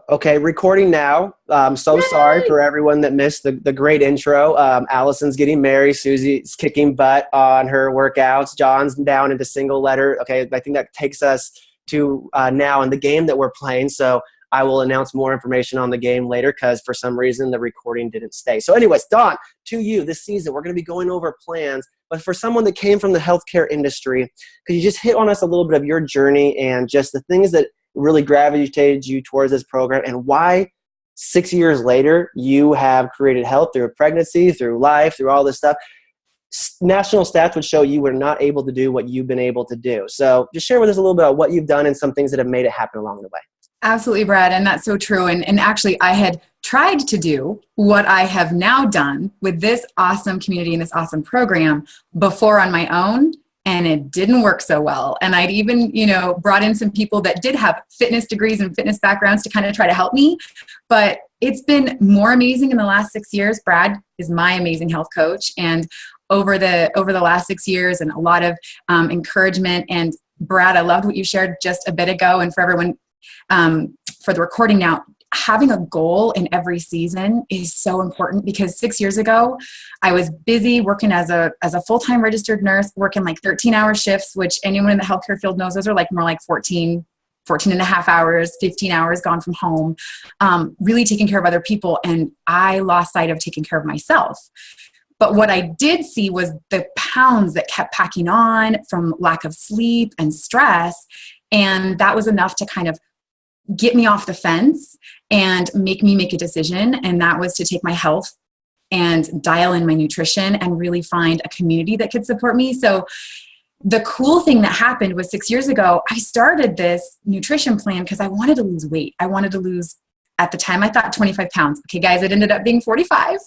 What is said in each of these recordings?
Okay, recording now. I'm so sorry Yay! for everyone that missed the great intro. Allison's getting married. Susie's kicking butt on her workouts. John's down into single letter. Okay, I think that takes us to now in the game that we're playing. So I will announce more information on the game later because for some reason the recording didn't stay. So anyways, Don, to you this season, we're going to be going over plans. But for someone that came from the healthcare industry, could you just hit on us a little bit of your journey and just the things that really gravitated you towards this program and why 6 years later you have created health through a pregnancy, through life, through all this stuff? National stats would show you were not able to do what you've been able to do. So just share with us a little bit about what you've done and some things that have made it happen along the way. Absolutely, Brad. And that's so true. And actually, I had tried to do what I have now done with this awesome community and this awesome program before on my own. And it didn't work so well. And I'd even, brought in some people that did have fitness degrees and fitness backgrounds to kind of try to help me. But it's been more amazing in the last 6 years. Brad is my amazing health coach. And over the last 6 years and a lot of encouragement. And Brad, I loved what you shared just a bit ago. And for everyone, for the recording now, having a goal in every season is so important because 6 years ago, I was busy working as a full-time registered nurse, working like 13-hour shifts, which anyone in the healthcare field knows those are like more like 14 and a half hours, 15 hours gone from home, really taking care of other people. And I lost sight of taking care of myself. But what I did see was the pounds that kept packing on from lack of sleep and stress. And that was enough to kind of get me off the fence and make me make a decision. And that was to take my health and dial in my nutrition and really find a community that could support me. So the cool thing that happened was 6 years ago, I started this nutrition plan because I wanted to lose weight. I wanted to lose, at the time, I thought 25 pounds. Okay, guys, it ended up being 45.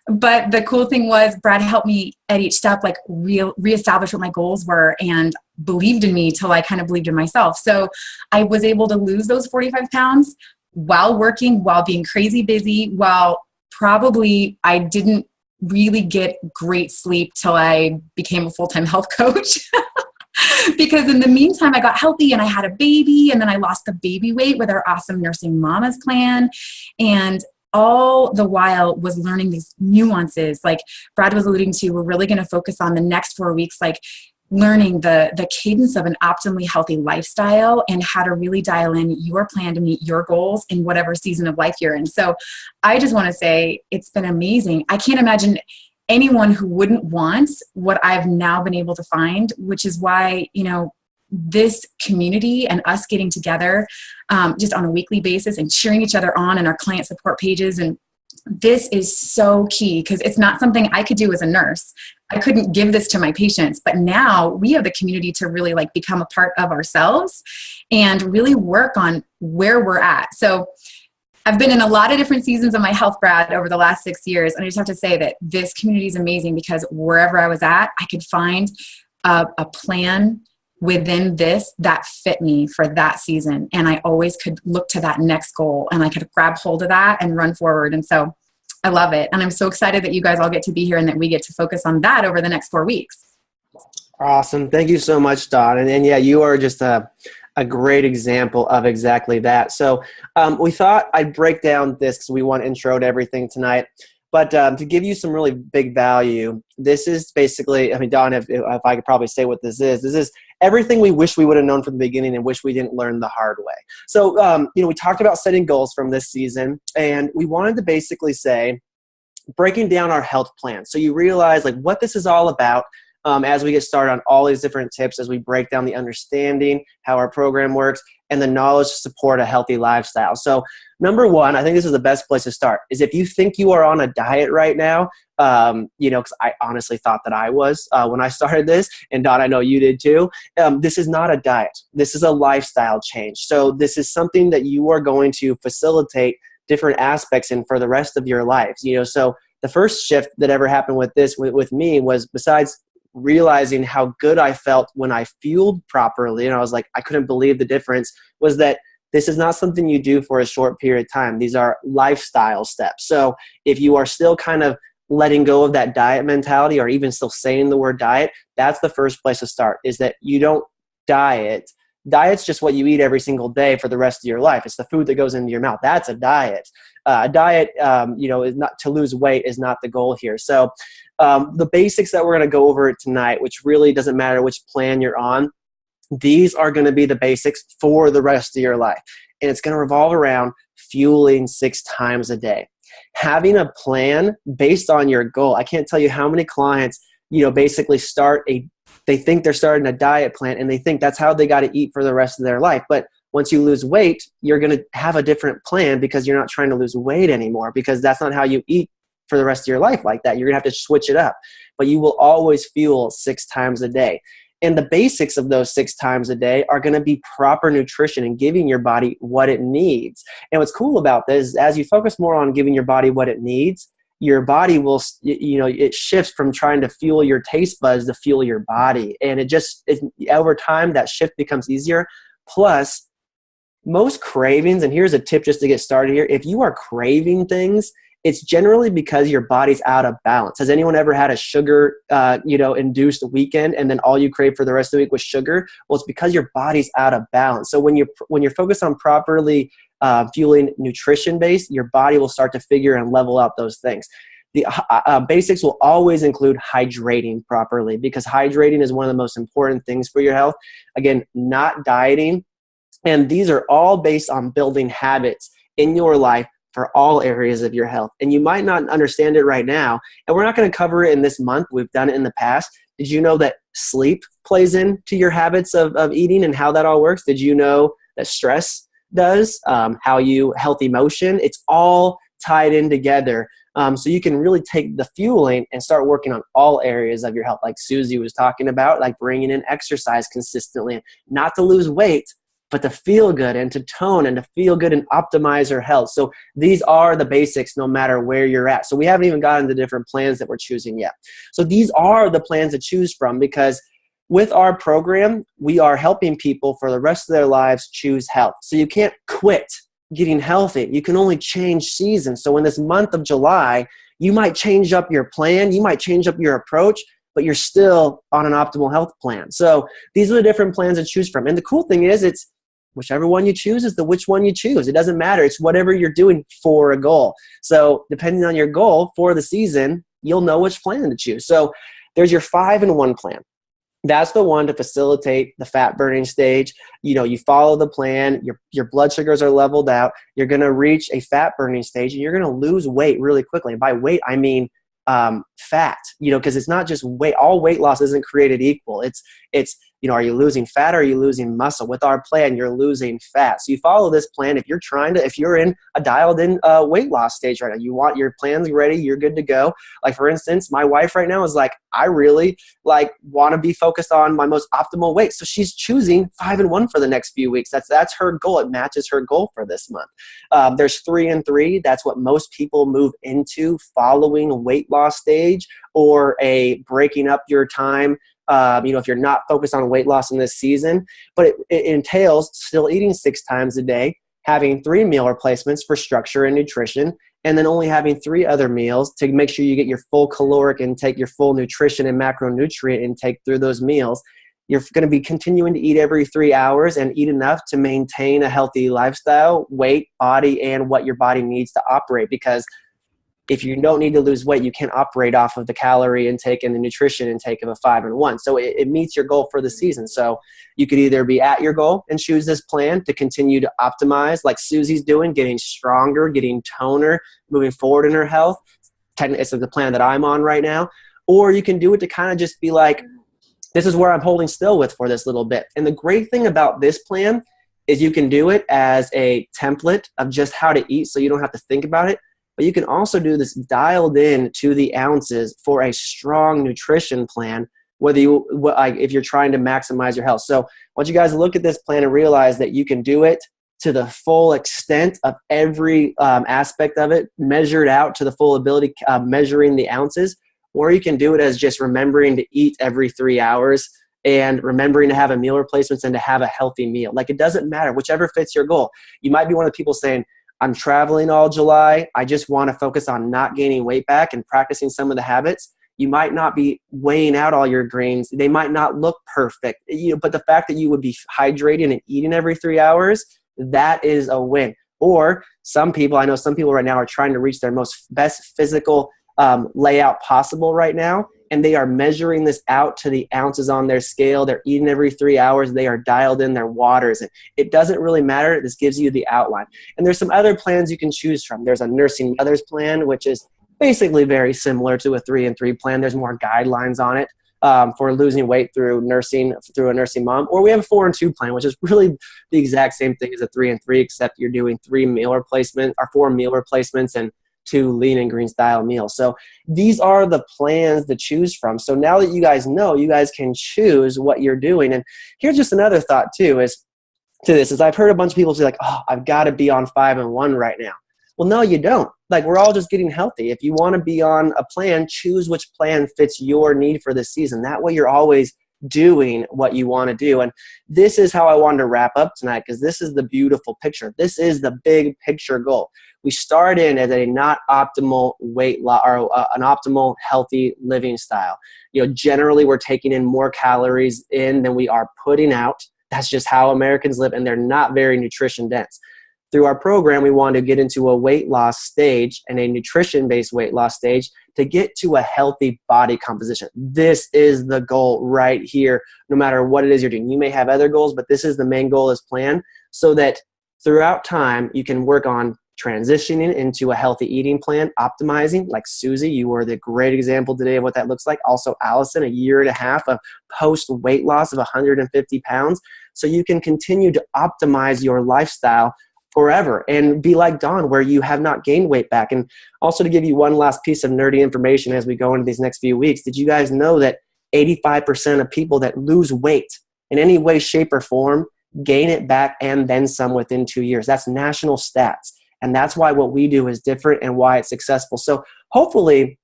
But the cool thing was Brad helped me at each step, like reestablish what my goals were and believed in me till I kind of believed in myself. So I was able to lose those 45 pounds while working, while being crazy busy, while probably I didn't really get great sleep till I became a full-time health coach. Because in the meantime, I got healthy and I had a baby, and then I lost the baby weight with our awesome Nursing Mamas plan. And all the while was learning these nuances. Like Brad was alluding to, we're really going to focus on the next 4 weeks, like learning the cadence of an optimally healthy lifestyle and how to really dial in your plan to meet your goals in whatever season of life you're in. So I just want to say it's been amazing. I can't imagine anyone who wouldn't want what I've now been able to find, which is why, this community and us getting together just on a weekly basis and cheering each other on and our client support pages. And this is so key because it's not something I could do as a nurse. I couldn't give this to my patients, but now we have the community to really like become a part of ourselves and really work on where we're at. So I've been in a lot of different seasons of my health, Brad, over the last 6 years. And I just have to say that this community is amazing because wherever I was at, I could find a plan within this that fit me for that season. And I always could look to that next goal and I could grab hold of that and run forward. And so I love it. And I'm so excited that you guys all get to be here and that we get to focus on that over the next 4 weeks. Awesome. Thank you so much, Don. And yeah, you are just a great example of exactly that. So we thought I'd break down this because we want intro to everything tonight. But to give you some really big value, this is basically, Don, if I could probably say what this is everything we wish we would have known from the beginning and wish we didn't learn the hard way. So, we talked about setting goals from this season, and we wanted to basically say, breaking down our health plan. So you realize like what this is all about as we get started on all these different tips, as we break down the understanding, how our program works, and the knowledge to support a healthy lifestyle. So number one, I think this is the best place to start, is if you think you are on a diet right now, because I honestly thought that I was when I started this, and Don, I know you did too. This is not a diet. This is a lifestyle change. So this is something that you are going to facilitate different aspects in for the rest of your lives. So the first shift that ever happened with this, with me, was besides realizing how good I felt when I fueled properly, and I was like, I couldn't believe the difference, was that this is not something you do for a short period of time. These are lifestyle steps. So if you are still kind of letting go of that diet mentality, or even still saying the word diet, that's the first place to start, is that you don't diet Diet's just what you eat every single day for the rest of your life. It's the food that goes into your mouth. That's a diet. A diet, is not to lose weight is not the goal here. So the basics that we're going to go over tonight, which really doesn't matter which plan you're on, these are going to be the basics for the rest of your life. And it's going to revolve around fueling 6 times a day. Having a plan based on your goal. I can't tell you how many clients, basically they think they're starting a diet plan and they think that's how they got to eat for the rest of their life. But once you lose weight, you're going to have a different plan because you're not trying to lose weight anymore, because that's not how you eat for the rest of your life like that. You're going to have to switch it up. But you will always fuel 6 times a day. And the basics of those 6 times a day are going to be proper nutrition and giving your body what it needs. And what's cool about this is as you focus more on giving your body what it needs, your body will, it shifts from trying to fuel your taste buds to fuel your body. And over time, that shift becomes easier. Plus, most cravings, and here's a tip just to get started here, if you are craving things, it's generally because your body's out of balance. Has anyone ever had a sugar, induced weekend and then all you crave for the rest of the week was sugar? Well, it's because your body's out of balance. So when you're focused on properly fueling nutrition base, your body will start to figure and level out those things. The basics will always include hydrating properly, because hydrating is one of the most important things for your health. Again, not dieting. And these are all based on building habits in your life for all areas of your health. And you might not understand it right now, and we're not going to cover it in this month. We've done it in the past. Did you know that sleep plays into your habits of eating and how that all works? Did you know that stress does, health emotion? It's all tied in together. So you can really take the fueling and start working on all areas of your health, like Susie was talking about, like bringing in exercise consistently, not to lose weight, but to feel good and to tone and to feel good and optimize our health. So these are the basics no matter where you're at. So we haven't even gotten to different plans that we're choosing yet. So these are the plans to choose from, because with our program, we are helping people for the rest of their lives choose health. So you can't quit getting healthy. You can only change seasons. So in this month of July, you might change up your plan, you might change up your approach, but you're still on an optimal health plan. So these are the different plans to choose from. And the cool thing is, it's whichever one you choose is which one you choose. It doesn't matter. It's whatever you're doing for a goal. So depending on your goal for the season, you'll know which plan to choose. So there's your 5-in-1 plan. That's the one to facilitate the fat burning stage. You follow the plan, your blood sugars are leveled out, you're going to reach a fat burning stage, and you're going to lose weight really quickly. And by weight, I mean fat, because it's not just weight. All weight loss isn't created equal. It's are you losing fat or are you losing muscle? With our plan, you're losing fat. So you follow this plan. If you're in a dialed in weight loss stage right now, you want your plans ready, you're good to go. Like for instance, my wife right now is like, I really want to be focused on my most optimal weight. So she's choosing 5-in-1 for the next few weeks. That's her goal. It matches her goal for this month. There's 3-in-3. That's what most people move into following a weight loss stage or a breaking up your time. If you're not focused on weight loss in this season, but it entails still eating 6 times a day, having 3 meal replacements for structure and nutrition, and then only having 3 other meals to make sure you get your full caloric intake, your full nutrition and macronutrient intake through those meals. You're going to be continuing to eat every 3 hours and eat enough to maintain a healthy lifestyle, weight, body, and what your body needs to operate. Because if you don't need to lose weight, you can't operate off of the calorie intake and the nutrition intake of a 5-in-1. So it meets your goal for the season. So you could either be at your goal and choose this plan to continue to optimize like Susie's doing, getting stronger, getting toner, moving forward in her health. It's the plan that I'm on right now. Or you can do it to kind of just be like, this is where I'm holding still with for this little bit. And the great thing about this plan is you can do it as a template of just how to eat, so you don't have to think about it. But you can also do this dialed in to the ounces for a strong nutrition plan, if you're trying to maximize your health. So I want you guys to look at this plan and realize that you can do it to the full extent of every aspect of it, measured out to the full ability, measuring the ounces, or you can do it as just remembering to eat every 3 hours and remembering to have a meal replacements and to have a healthy meal. Like, it doesn't matter, whichever fits your goal. You might be one of the people saying, I'm traveling all July. I just want to focus on not gaining weight back and practicing some of the habits. You might not be weighing out all your greens. They might not look perfect, but the fact that you would be hydrating and eating every 3 hours, that is a win. Or I know some people right now are trying to reach their best physical layout possible right now, and they are measuring this out to the ounces on their scale. They're eating every 3 hours. They are dialed in their waters. And it doesn't really matter. This gives you the outline. And there's some other plans you can choose from. There's a nursing mothers plan, which is basically very similar to a 3-and-3 plan. There's more guidelines on it for losing weight through a nursing mom. Or we have a 4-and-2 plan, which is really the exact same thing as a 3-and-3, except you're doing 4 meal replacements and 2 lean and green style meals. So these are the plans to choose from. So now that you guys know, you guys can choose what you're doing. And here's just another thought too is I've heard a bunch of people say like, oh, I've got to be on 5-and-1 right now. Well, no, you don't. Like, we're all just getting healthy. If you want to be on a plan, choose which plan fits your need for this season. That way you're always doing what you want to do. And this is how I wanted to wrap up tonight, because this is the beautiful picture. This is the big picture goal. We start in as a not optimal weight loss or an optimal healthy living style. Generally we're taking in more calories in than we are putting out. That's just how Americans live, and they're not very nutrition dense. Through our program, we want to get into a weight loss stage and a nutrition-based weight loss stage to get to a healthy body composition. This is the goal right here, no matter what it is you're doing. You may have other goals, but this is the main goal as planned, so that throughout time, you can work on transitioning into a healthy eating plan, optimizing, like Susie, you were the great example today of what that looks like. Also, Allison, 1.5 years of post-weight loss of 150 pounds. So you can continue to optimize your lifestyle forever and be like Dawn, where you have not gained weight back. And also, to give you one last piece of nerdy information as we go into these next few weeks, did you guys know that 85% of people that lose weight in any way, shape, or form gain it back and then some within 2 years? That's national stats. And that's why what we do is different and why it's successful. So hopefully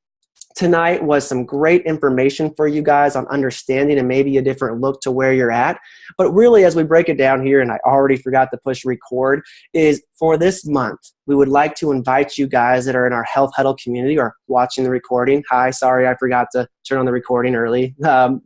tonight was some great information for you guys on understanding and maybe a different look to where you're at. But really, as we break it down here, and I already forgot to push record, is for this month, we would like to invite you guys that are in our Health Huddle community or watching the recording. Hi, sorry, I forgot to turn on the recording early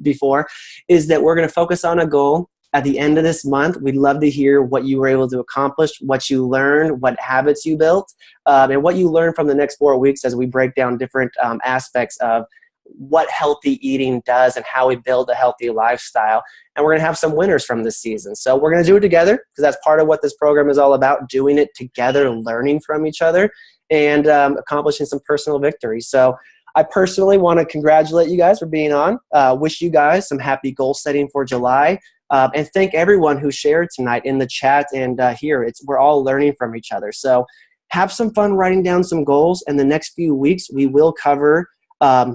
before, is that we're going to focus on a goal. At the end of this month, we'd love to hear what you were able to accomplish, what you learned, what habits you built, and what you learned from the next 4 weeks as we break down different aspects of what healthy eating does and how we build a healthy lifestyle. And we're going to have some winners from this season. So we're going to do it together, because that's part of what this program is all about, doing it together, learning from each other, and accomplishing some personal victories. So I personally want to congratulate you guys for being on. Wish you guys some happy goal setting for July. And thank everyone who shared tonight in the chat and here. We're all learning from each other. So have some fun writing down some goals. And the next few weeks, we will cover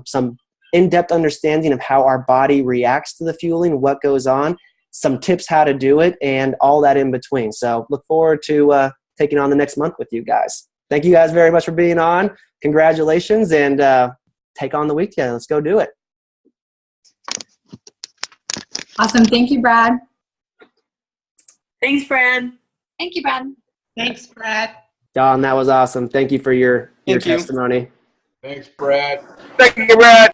some in-depth understanding of how our body reacts to the fueling, what goes on, some tips how to do it, and all that in between. So look forward to taking on the next month with you guys. Thank you guys very much for being on. Congratulations, and take on the week together. Let's go do it. Awesome. Thank you, Brad. Thanks, Brad. Thank you, Brad. Thanks, Brad. Don, that was awesome. Thank you for your testimony. Thanks, Brad. Thank you, Brad.